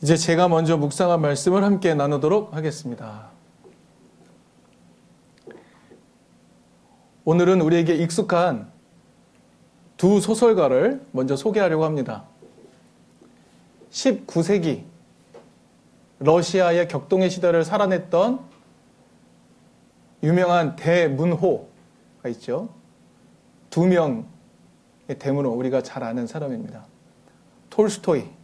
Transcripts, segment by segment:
이제 제가 먼저 묵상한 말씀을 함께 나누도록 하겠습니다. 오늘은 우리에게 익숙한 두 소설가를 먼저 소개하려고 합니다. 19세기 러시아의 격동의 시대를 살아냈던 유명한 대문호가 있죠. 두 명의 대문호, 우리가 잘 아는 사람입니다. 톨스토이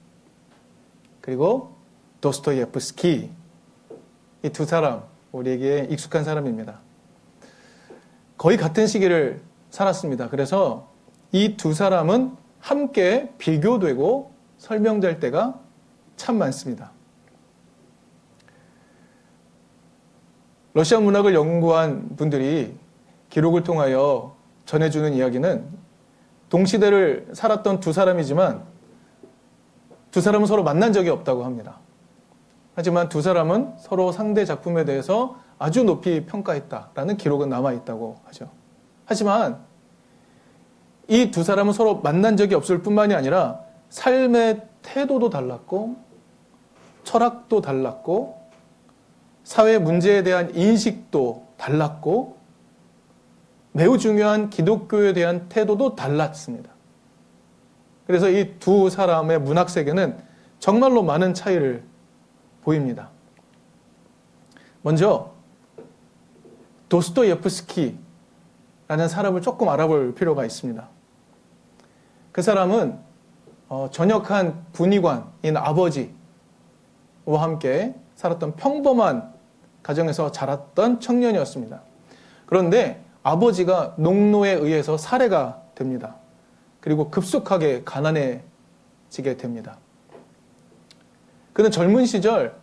그리고 도스토예프스키, 이 두 사람 우리에게 익숙한 사람입니다. 거의 같은 시기를 살았습니다. 그래서 이 두 사람은 함께 비교되고 설명될 때가 참 많습니다. 러시아 문학을 연구한 분들이 기록을 통하여 전해주는 이야기는 동시대를 살았던 두 사람이지만 두 사람은 서로 만난 적이 없다고 합니다. 하지만 두 사람은 서로 상대 작품에 대해서 아주 높이 평가했다라는 기록은 남아있다고 하죠. 하지만 이 두 사람은 서로 만난 적이 없을 뿐만이 아니라 삶의 태도도 달랐고 철학도 달랐고 사회 문제에 대한 인식도 달랐고 매우 중요한 기독교에 대한 태도도 달랐습니다. 그래서 이 두 사람의 문학 세계는 정말로 많은 차이를 보입니다. 먼저 도스토예프스키라는 사람을 조금 알아볼 필요가 있습니다. 그 사람은 전역한 군의관인 아버지와 함께 살았던 평범한 가정에서 자랐던 청년이었습니다. 그런데 아버지가 농노에 의해서 살해가 됩니다. 그리고 급속하게 가난해지게 됩니다. 그는 젊은 시절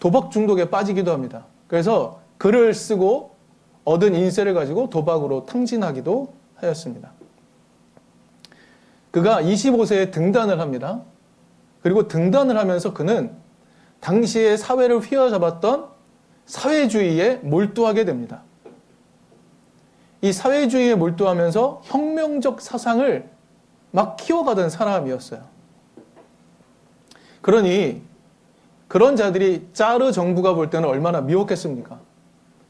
도박 중독에 빠지기도 합니다. 그래서 글을 쓰고 얻은 인세를 가지고 도박으로 탕진하기도 하였습니다. 그가 25세에 등단을 합니다. 그리고 등단을 하면서 그는 당시의 사회를 휘어잡았던 사회주의에 몰두하게 됩니다. 이 사회주의에 몰두하면서 혁명적 사상을 막 키워가던 사람이었어요. 그러니 그런 자들이 짜르 정부가 볼 때는 얼마나 미웠겠습니까?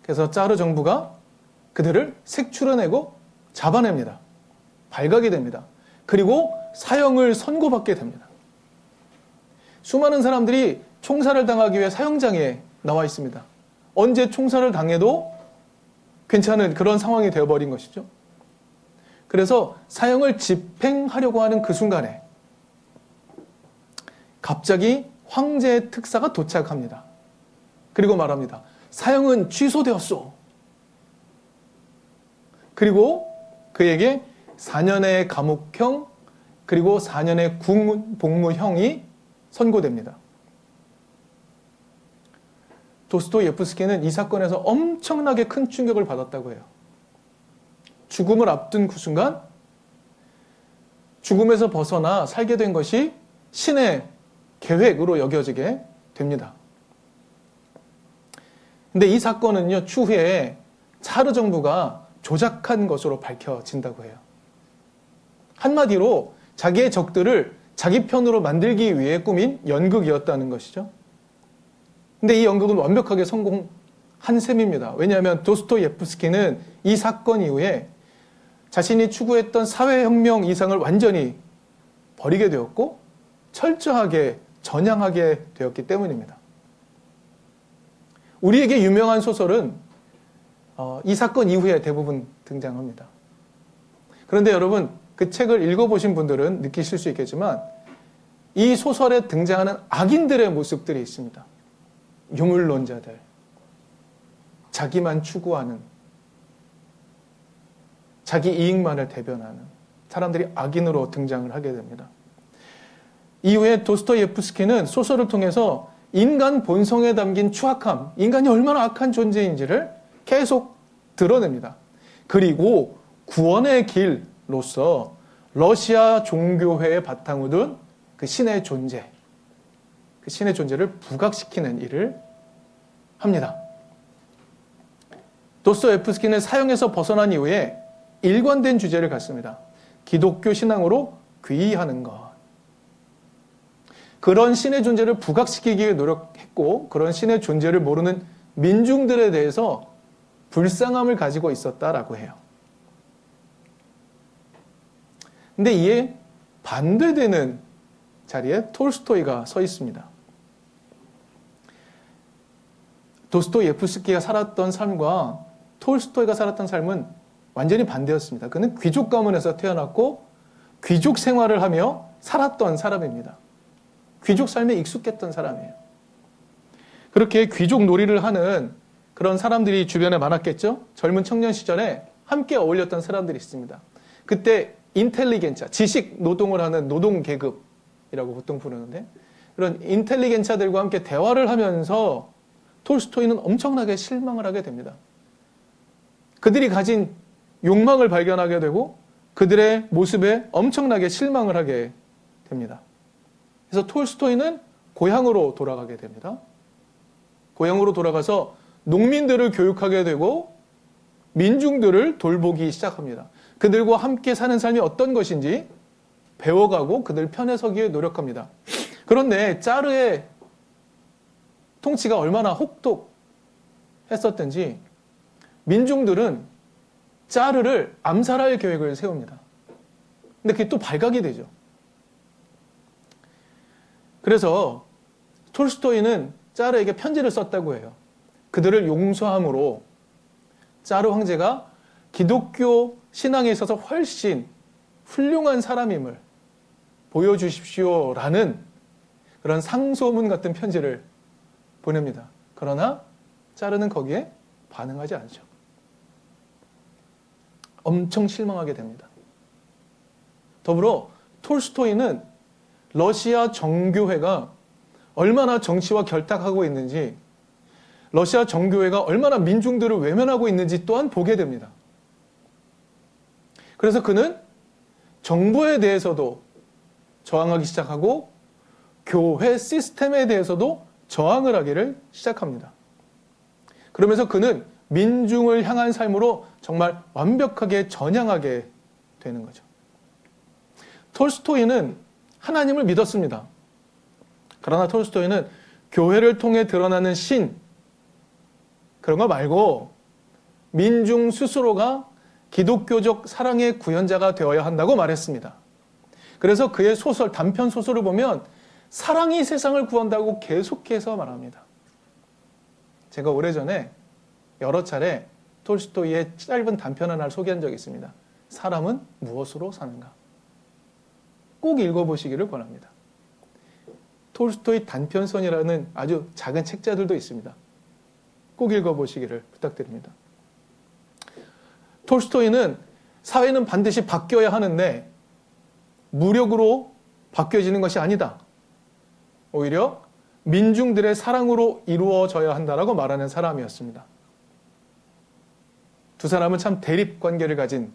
그래서 짜르 정부가 그들을 색출해내고 잡아냅니다. 발각이 됩니다. 그리고 사형을 선고받게 됩니다. 수많은 사람들이 총살을 당하기 위해 사형장에 나와 있습니다. 언제 총살을 당해도 괜찮은 그런 상황이 되어버린 것이죠. 그래서 사형을 집행하려고 하는 그 순간에 갑자기 황제의 특사가 도착합니다. 그리고 말합니다. 사형은 취소되었소. 그리고 그에게 4년의 감옥형 그리고 4년의 복무형이 선고됩니다. 도스토예프스키는 이 사건에서 엄청나게 큰 충격을 받았다고 해요. 죽음을 앞둔 그 순간 죽음에서 벗어나 살게 된 것이 신의 계획으로 여겨지게 됩니다. 근데 이 사건은요, 추후에 차르 정부가 조작한 것으로 밝혀진다고 해요. 한마디로 자기의 적들을 자기 편으로 만들기 위해 꾸민 연극이었다는 것이죠. 근데 이 연극은 완벽하게 성공한 셈입니다. 왜냐하면 도스토예프스키는 이 사건 이후에 자신이 추구했던 사회혁명 이상을 완전히 버리게 되었고 철저하게 전향하게 되었기 때문입니다. 우리에게 유명한 소설은 이 사건 이후에 대부분 등장합니다. 그런데 여러분, 그 책을 읽어보신 분들은 느끼실 수 있겠지만 이 소설에 등장하는 악인들의 모습들이 있습니다. 유물론자들, 자기만 추구하는, 자기 이익만을 대변하는 사람들이 악인으로 등장을 하게 됩니다. 이후에 도스토예프스키는 소설을 통해서 인간 본성에 담긴 추악함, 인간이 얼마나 악한 존재인지를 계속 드러냅니다. 그리고 구원의 길로서 러시아 종교회의 바탕을 둔 그 신의 존재, 그 신의 존재를 부각시키는 일을 합니다. 도스토예프스키는 사형에서 벗어난 이후에 일관된 주제를 갖습니다. 기독교 신앙으로 귀의하는 것. 그런 신의 존재를 부각시키기 위해 노력했고 그런 신의 존재를 모르는 민중들에 대해서 불쌍함을 가지고 있었다라고 해요. 근데 이에 반대되는 자리에 톨스토이가 서 있습니다. 도스토예프스키가 살았던 삶과 톨스토이가 살았던 삶은 완전히 반대였습니다. 그는 귀족 가문에서 태어났고 귀족 생활을 하며 살았던 사람입니다. 귀족 삶에 익숙했던 사람이에요. 그렇게 귀족 놀이를 하는 그런 사람들이 주변에 많았겠죠? 젊은 청년 시절에 함께 어울렸던 사람들이 있습니다. 그때 인텔리겐차, 지식 노동을 하는 노동 계급이라고 보통 부르는데 그런 인텔리겐차들과 함께 대화를 하면서 톨스토이는 엄청나게 실망을 하게 됩니다. 그들이 가진 욕망을 발견하게 되고 그들의 모습에 엄청나게 실망을 하게 됩니다. 그래서 톨스토이는 고향으로 돌아가게 됩니다. 고향으로 돌아가서 농민들을 교육하게 되고 민중들을 돌보기 시작합니다. 그들과 함께 사는 삶이 어떤 것인지 배워가고 그들 편에 서기에 노력합니다. 그런데 짜르의 통치가 얼마나 혹독했었든지 민중들은 짜르를 암살할 계획을 세웁니다. 근데 그게 또 발각이 되죠. 그래서 톨스토이는 짜르에게 편지를 썼다고 해요. 그들을 용서함으로 짜르 황제가 기독교 신앙에 있어서 훨씬 훌륭한 사람임을 보여주십시오라는 그런 상소문 같은 편지를 보냅니다. 그러나 짜르는 거기에 반응하지 않죠. 엄청 실망하게 됩니다. 더불어 톨스토이는 러시아 정교회가 얼마나 정치와 결탁하고 있는지, 러시아 정교회가 얼마나 민중들을 외면하고 있는지 또한 보게 됩니다. 그래서 그는 정부에 대해서도 저항하기 시작하고 교회 시스템에 대해서도 저항을 하기를 시작합니다. 그러면서 그는 민중을 향한 삶으로 정말 완벽하게 전향하게 되는 거죠. 톨스토이는 하나님을 믿었습니다. 그러나 톨스토이는 교회를 통해 드러나는 신, 그런 거 말고 민중 스스로가 기독교적 사랑의 구현자가 되어야 한다고 말했습니다. 그래서 그의 소설, 단편 소설을 보면 사랑이 세상을 구한다고 계속해서 말합니다. 제가 오래전에 여러 차례 톨스토이의 짧은 단편 하나를 소개한 적이 있습니다. 사람은 무엇으로 사는가? 꼭 읽어보시기를 권합니다. 톨스토이 단편선이라는 아주 작은 책자들도 있습니다. 꼭 읽어보시기를 부탁드립니다. 톨스토이는 사회는 반드시 바뀌어야 하는데 무력으로 바뀌어지는 것이 아니다. 오히려 민중들의 사랑으로 이루어져야 한다라고 말하는 사람이었습니다. 두 사람은 참 대립관계를 가진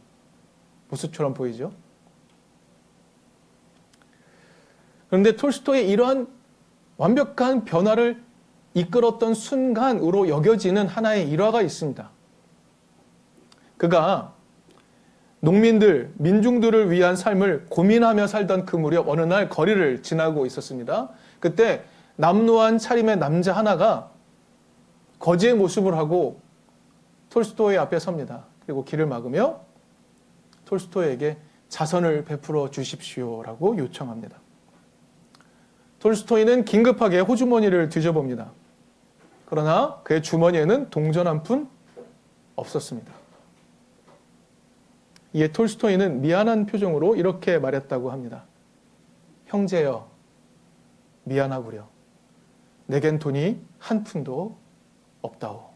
모습처럼 보이죠. 그런데 톨스토이의 이러한 완벽한 변화를 이끌었던 순간으로 여겨지는 하나의 일화가 있습니다. 그가 농민들, 민중들을 위한 삶을 고민하며 살던 그 무렵 어느 날 거리를 지나고 있었습니다. 그때 남루한 차림의 남자 하나가 거지의 모습을 하고 톨스토이 앞에 섭니다. 그리고 길을 막으며 톨스토이에게 자선을 베풀어 주십시오라고 요청합니다. 톨스토이는 긴급하게 호주머니를 뒤져봅니다. 그러나 그의 주머니에는 동전 한 푼 없었습니다. 이에 톨스토이는 미안한 표정으로 이렇게 말했다고 합니다. 형제여, 미안하구려. 내겐 돈이 한 푼도 없다오.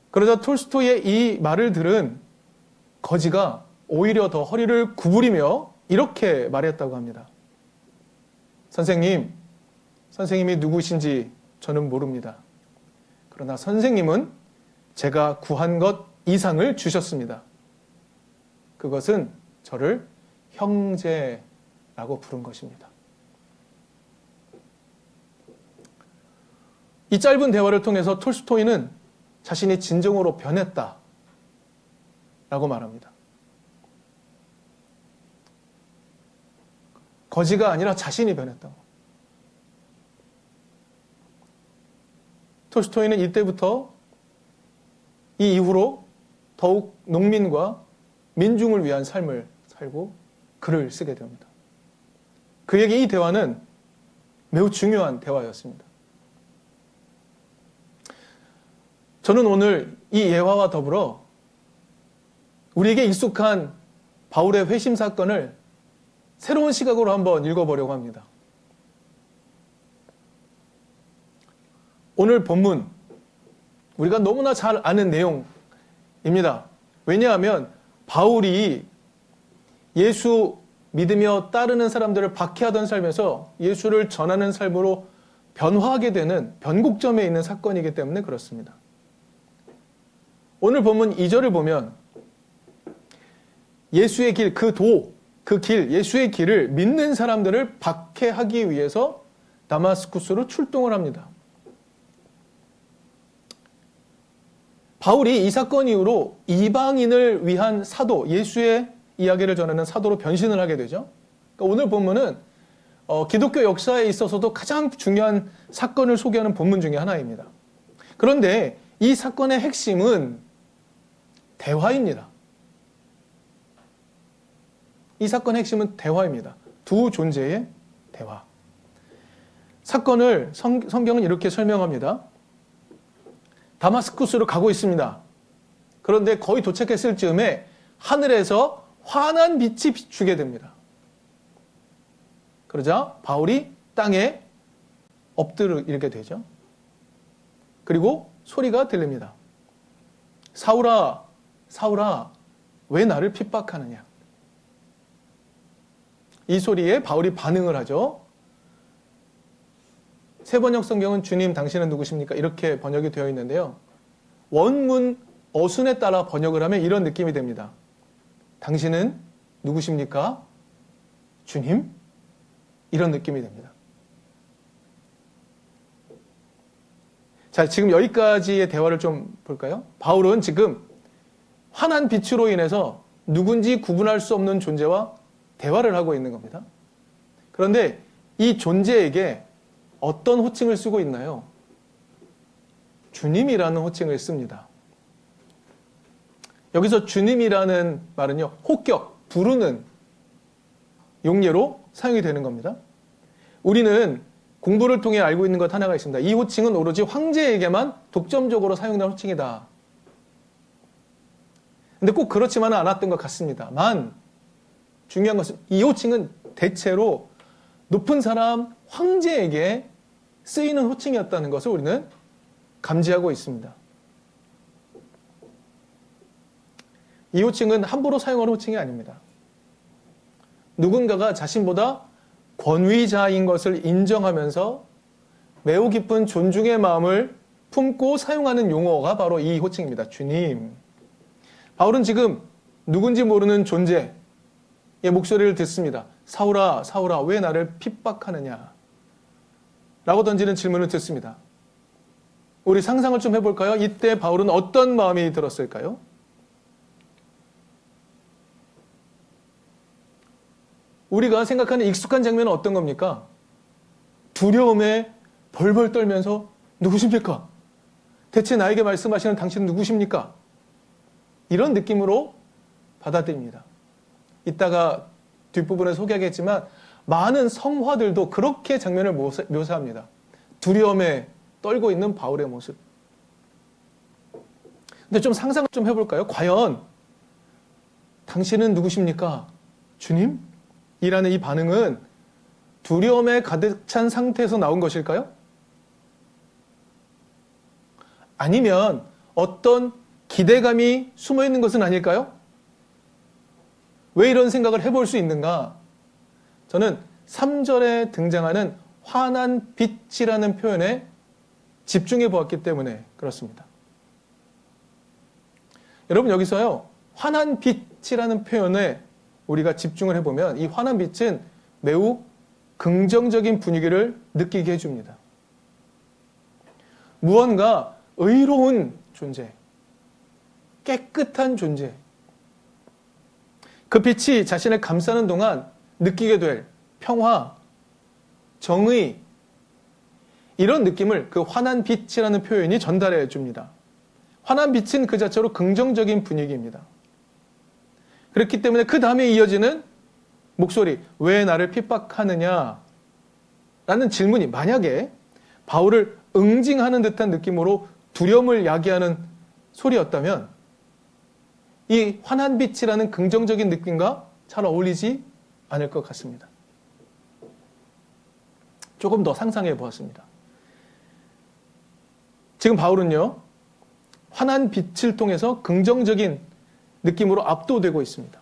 그러자 톨스토이의 이 말을 들은 거지가 오히려 더 허리를 구부리며 이렇게 말했다고 합니다. 선생님이 누구신지 저는 모릅니다. 그러나 선생님은 제가 구한 것 이상을 주셨습니다. 그것은 저를 형제라고 부른 것입니다. 이 짧은 대화를 통해서 톨스토이는 자신이 진정으로 변했다 라고 말합니다. 거지가 아니라 자신이 변했다고. 톨스토이는 이때부터 이 이후로 더욱 농민과 민중을 위한 삶을 살고 글을 쓰게 됩니다. 그에게 이 대화는 매우 중요한 대화였습니다. 저는 오늘 이 예화와 더불어 우리에게 익숙한 바울의 회심 사건을 새로운 시각으로 한번 읽어보려고 합니다. 오늘 본문, 우리가 너무나 잘 아는 내용입니다. 왜냐하면 바울이 예수 믿으며 따르는 사람들을 박해하던 삶에서 예수를 전하는 삶으로 변화하게 되는 변곡점에 있는 사건이기 때문에 그렇습니다. 오늘 본문 2절을 보면 예수의 길, 그 길, 예수의 길을 믿는 사람들을 박해하기 위해서 다마스쿠스로 출동을 합니다. 바울이 이 사건 이후로 이방인을 위한 사도, 예수의 이야기를 전하는 사도로 변신을 하게 되죠. 그러니까 오늘 본문은 기독교 역사에 있어서도 가장 중요한 사건을 소개하는 본문 중에 하나입니다. 그런데 이 사건의 핵심은 대화입니다. 이 사건의 핵심은 대화입니다. 두 존재의 대화. 사건을 성경은 이렇게 설명합니다. 다마스쿠스로 가고 있습니다. 그런데 거의 도착했을 즈음에 하늘에서 환한 빛이 비추게 됩니다. 그러자 바울이 땅에 엎드리게 되죠. 그리고 소리가 들립니다. 사울아, 사울아, 왜 나를 핍박하느냐? 이 소리에 바울이 반응을 하죠. 세번역 성경은 주님 당신은 누구십니까? 이렇게 번역이 되어 있는데요. 원문 어순에 따라 번역을 하면 이런 느낌이 됩니다. 당신은 누구십니까? 주님? 이런 느낌이 됩니다. 자, 지금 여기까지의 대화를 좀 볼까요? 바울은 지금 환한 빛으로 인해서 누군지 구분할 수 없는 존재와 대화를 하고 있는 겁니다. 그런데 이 존재에게 어떤 호칭을 쓰고 있나요? 주님이라는 호칭을 씁니다. 여기서 주님이라는 말은요, 호격, 부르는 용례로 사용이 되는 겁니다. 우리는 공부를 통해 알고 있는 것 하나가 있습니다. 이 호칭은 오로지 황제에게만 독점적으로 사용된 호칭이다. 근데 꼭 그렇지만은 않았던 것 같습니다만, 중요한 것은 이 호칭은 대체로 높은 사람, 황제에게 쓰이는 호칭이었다는 것을 우리는 감지하고 있습니다. 이 호칭은 함부로 사용하는 호칭이 아닙니다. 누군가가 자신보다 권위자인 것을 인정하면서 매우 깊은 존중의 마음을 품고 사용하는 용어가 바로 이 호칭입니다. 주님. 바울은 지금 누군지 모르는 존재의 목소리를 듣습니다. 사울아, 사울아, 왜 나를 핍박하느냐? 라고 던지는 질문을 듣습니다. 우리 상상을 좀 해볼까요? 이때 바울은 어떤 마음이 들었을까요? 우리가 생각하는 익숙한 장면은 어떤 겁니까? 두려움에 벌벌 떨면서 누구십니까? 대체 나에게 말씀하시는 당신은 누구십니까? 이런 느낌으로 받아들입니다. 이따가 뒷부분에 소개하겠지만 많은 성화들도 그렇게 장면을 묘사합니다. 두려움에 떨고 있는 바울의 모습. 근데 좀 상상을 좀 해볼까요? 과연 당신은 누구십니까? 주님? 이라는 이 반응은 두려움에 가득 찬 상태에서 나온 것일까요? 아니면 어떤 기대감이 숨어 있는 것은 아닐까요? 왜 이런 생각을 해볼 수 있는가? 저는 3절에 등장하는 환한 빛이라는 표현에 집중해 보았기 때문에 그렇습니다. 여러분, 여기서요, 환한 빛이라는 표현에 우리가 집중을 해보면 이 환한 빛은 매우 긍정적인 분위기를 느끼게 해줍니다. 무언가 의로운 존재, 깨끗한 존재, 그 빛이 자신을 감싸는 동안 느끼게 될 평화, 정의, 이런 느낌을 그 환한 빛이라는 표현이 전달해 줍니다. 환한 빛은 그 자체로 긍정적인 분위기입니다. 그렇기 때문에 그 다음에 이어지는 목소리, 왜 나를 핍박하느냐? 라는 질문이 만약에 바울을 응징하는 듯한 느낌으로 두려움을 야기하는 소리였다면 이 환한 빛이라는 긍정적인 느낌과 잘 어울리지 않을 것 같습니다. 조금 더 상상해 보았습니다. 지금 바울은요, 환한 빛을 통해서 긍정적인 느낌으로 압도되고 있습니다.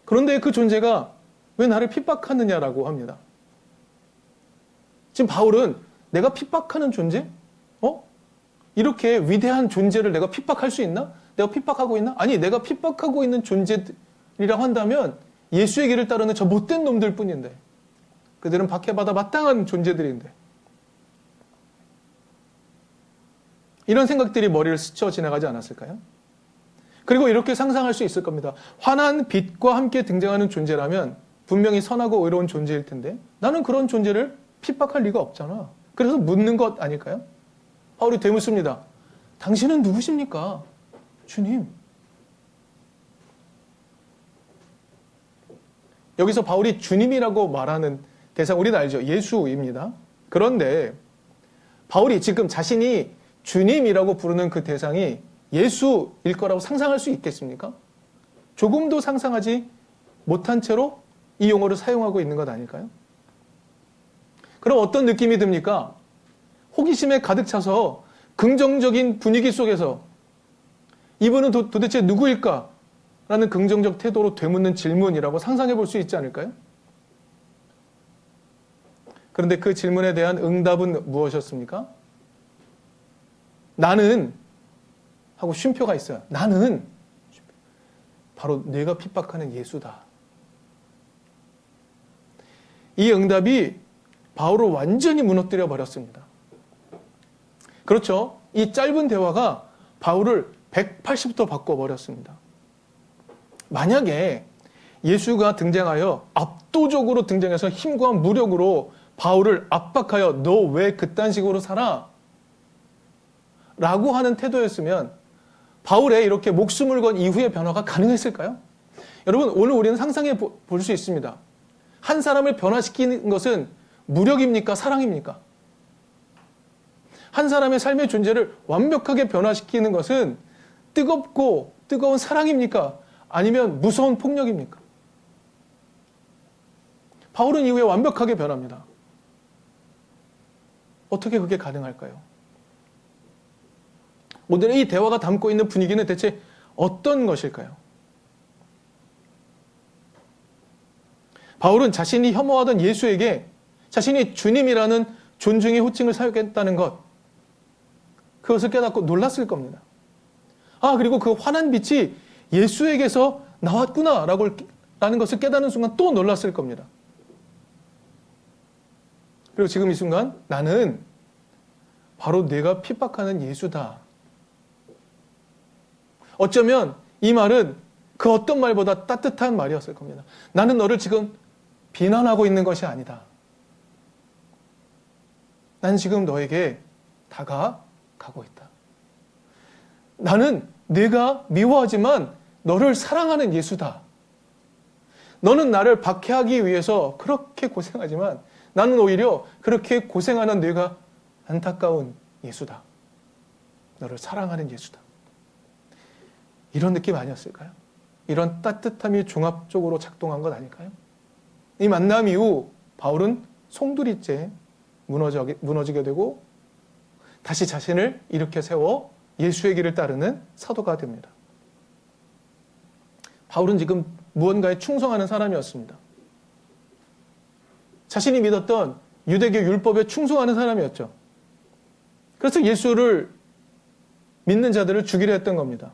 그런데 그 존재가 왜 나를 핍박하느냐라고 합니다. 지금 바울은 내가 핍박하는 존재? 이렇게 위대한 존재를 내가 핍박할 수 있나? 내가 핍박하고 있나? 아니, 내가 핍박하고 있는 존재이라고 한다면 예수의 길을 따르는 저 못된 놈들 뿐인데, 그들은 박해받아 마땅한 존재들인데, 이런 생각들이 머리를 스쳐 지나가지 않았을까요? 그리고 이렇게 상상할 수 있을 겁니다. 환한 빛과 함께 등장하는 존재라면 분명히 선하고 의로운 존재일 텐데 나는 그런 존재를 핍박할 리가 없잖아. 그래서 묻는 것 아닐까요? 바울이 되묻습니다. 당신은 누구십니까? 주님. 여기서 바울이 주님이라고 말하는 대상, 우리는 알죠. 예수입니다. 그런데 바울이 지금 자신이 주님이라고 부르는 그 대상이 예수일 거라고 상상할 수 있겠습니까? 조금도 상상하지 못한 채로 이 용어를 사용하고 있는 것 아닐까요? 그럼 어떤 느낌이 듭니까? 호기심에 가득 차서 긍정적인 분위기 속에서 이분은 도대체 누구일까? 라는 긍정적 태도로 되묻는 질문이라고 상상해 볼 수 있지 않을까요? 그런데 그 질문에 대한 응답은 무엇이었습니까? 나는 하고 쉼표가 있어요. 나는 바로 내가 핍박하는 예수다. 이 응답이 바울을 완전히 무너뜨려 버렸습니다. 그렇죠. 이 짧은 대화가 바울을 180도 바꿔버렸습니다. 만약에 예수가 등장하여 압도적으로 등장해서 힘과 무력으로 바울을 압박하여 너 왜 그딴 식으로 살아? 라고 하는 태도였으면 바울의 이렇게 목숨을 건 이후의 변화가 가능했을까요? 여러분, 오늘 우리는 상상해 볼 수 있습니다. 한 사람을 변화시키는 것은 무력입니까? 사랑입니까? 한 사람의 삶의 존재를 완벽하게 변화시키는 것은 뜨거운 사랑입니까? 아니면 무서운 폭력입니까? 바울은 이후에 완벽하게 변합니다. 어떻게 그게 가능할까요? 오늘의 이 대화가 담고 있는 분위기는 대체 어떤 것일까요? 바울은 자신이 혐오하던 예수에게 자신이 주님이라는 존중의 호칭을 사용했다는 것, 그것을 깨닫고 놀랐을 겁니다. 그리고 그 환한 빛이 예수에게서 나왔구나 라는 것을 깨닫는 순간 또 놀랐을 겁니다. 그리고 지금 이 순간 나는 바로 내가 핍박하는 예수다. 어쩌면 이 말은 그 어떤 말보다 따뜻한 말이었을 겁니다. 나는 너를 지금 비난하고 있는 것이 아니다. 나는 지금 너에게 다가가고 있다. 나는 내가 미워하지만 너를 사랑하는 예수다. 너는 나를 박해하기 위해서 그렇게 고생하지만 나는 오히려 그렇게 고생하는 내가 안타까운 예수다. 너를 사랑하는 예수다. 이런 느낌 아니었을까요? 이런 따뜻함이 종합적으로 작동한 것 아닐까요? 이 만남 이후 바울은 송두리째 무너지게 되고 다시 자신을 일으켜 세워 예수의 길을 따르는 사도가 됩니다. 바울은 지금 무언가에 충성하는 사람이었습니다. 자신이 믿었던 유대교 율법에 충성하는 사람이었죠. 그래서 예수를 믿는 자들을 죽이려 했던 겁니다.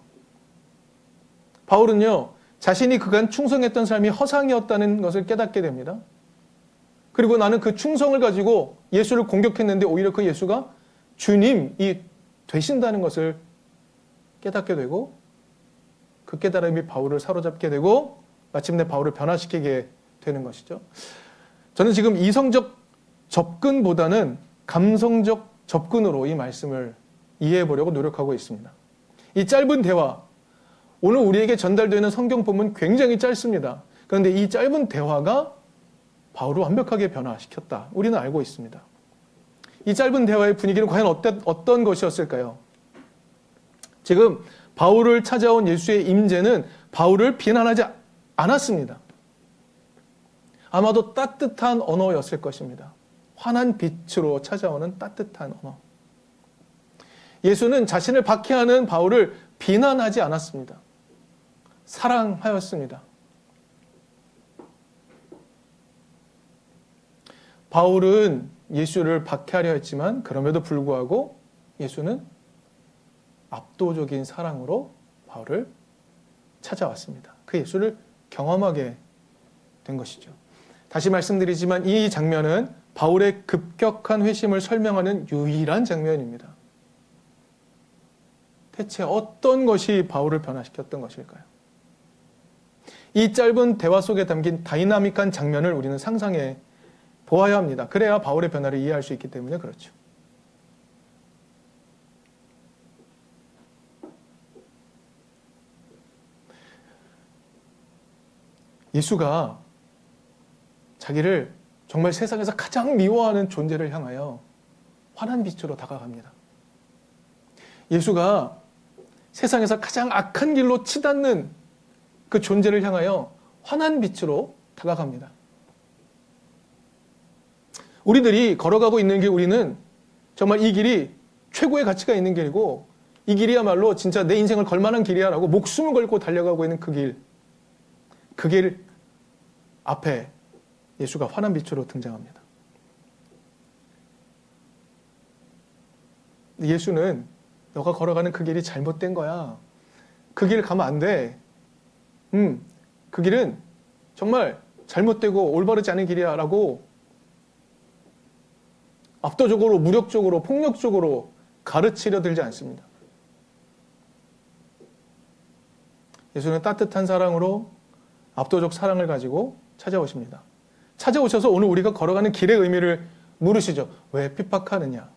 바울은요, 자신이 그간 충성했던 삶이 허상이었다는 것을 깨닫게 됩니다. 그리고 나는 그 충성을 가지고 예수를 공격했는데 오히려 그 예수가 주님이 되신다는 것을 깨닫게 되고 그 깨달음이 바울을 사로잡게 되고 마침내 바울을 변화시키게 되는 것이죠. 저는 지금 이성적 접근보다는 감성적 접근으로 이 말씀을 이해해 보려고 노력하고 있습니다. 이 짧은 대화, 오늘 우리에게 전달되는 성경 본문 굉장히 짧습니다. 그런데 이 짧은 대화가 바울을 완벽하게 변화시켰다. 우리는 알고 있습니다. 이 짧은 대화의 분위기는 과연 어떤 것이었을까요? 지금 바울을 찾아온 예수의 임재는 바울을 비난하지 않았습니다. 아마도 따뜻한 언어였을 것입니다. 환한 빛으로 찾아오는 따뜻한 언어. 예수는 자신을 박해하는 바울을 비난하지 않았습니다. 사랑하였습니다. 바울은 예수를 박해하려 했지만 그럼에도 불구하고 예수는 압도적인 사랑으로 바울을 찾아왔습니다. 그 예수를 경험하게 된 것이죠. 다시 말씀드리지만 이 장면은 바울의 급격한 회심을 설명하는 유일한 장면입니다. 대체 어떤 것이 바울을 변화시켰던 것일까요? 이 짧은 대화 속에 담긴 다이나믹한 장면을 우리는 상상해 보아야 합니다. 그래야 바울의 변화를 이해할 수 있기 때문에 그렇죠. 예수가 자기를 정말 세상에서 가장 미워하는 존재를 향하여 환한 빛으로 다가갑니다. 예수가 세상에서 가장 악한 길로 치닫는 그 존재를 향하여 환한 빛으로 다가갑니다. 우리들이 걸어가고 있는 길, 우리는 정말 이 길이 최고의 가치가 있는 길이고 이 길이야말로 진짜 내 인생을 걸만한 길이야 라고 목숨을 걸고 달려가고 있는 그 길 앞에 예수가 환한 빛으로 등장합니다. 예수는 너가 걸어가는 그 길이 잘못된 거야. 그 길 가면 안 돼. 그 길은 정말 잘못되고 올바르지 않은 길이야 라고 압도적으로, 무력적으로, 폭력적으로 가르치려 들지 않습니다. 예수는 따뜻한 사랑으로 압도적 사랑을 가지고 찾아오십니다. 찾아오셔서 오늘 우리가 걸어가는 길의 의미를 물으시죠. 왜 핍박하느냐?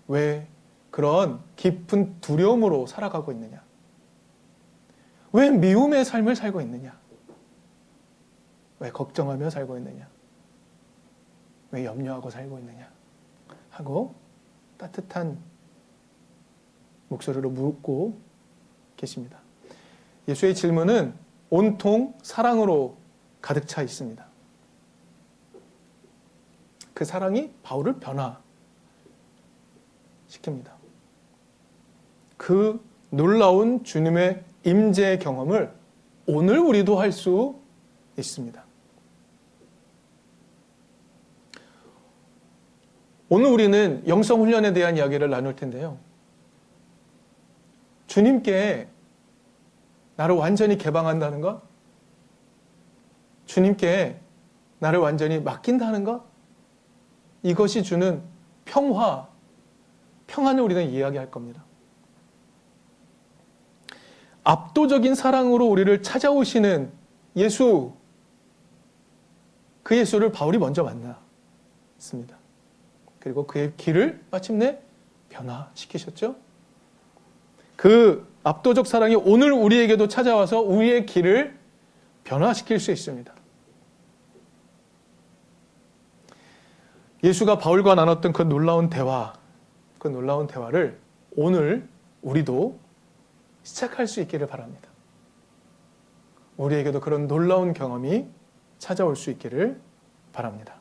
왜 그런 깊은 두려움으로 살아가고 있느냐? 왜 미움의 삶을 살고 있느냐? 왜 걱정하며 살고 있느냐? 왜 염려하고 살고 있느냐? 하고 따뜻한 목소리로 묻고 계십니다. 예수의 질문은 온통 사랑으로 가득 차 있습니다. 그 사랑이 바울을 변화시킵니다. 그 놀라운 주님의 임재 경험을 오늘 우리도 할 수 있습니다. 오늘 우리는 영성훈련에 대한 이야기를 나눌 텐데요. 주님께 나를 완전히 개방한다는 것, 주님께 나를 완전히 맡긴다는 것, 이것이 주는 평안을 우리는 이야기할 겁니다. 압도적인 사랑으로 우리를 찾아오시는 예수, 그 예수를 바울이 먼저 만났습니다. 그리고 그의 길을 마침내 변화시키셨죠. 그 압도적 사랑이 오늘 우리에게도 찾아와서 우리의 길을 변화시킬 수 있습니다. 예수가 바울과 나눴던 그 놀라운 대화를 오늘 우리도 시작할 수 있기를 바랍니다. 우리에게도 그런 놀라운 경험이 찾아올 수 있기를 바랍니다.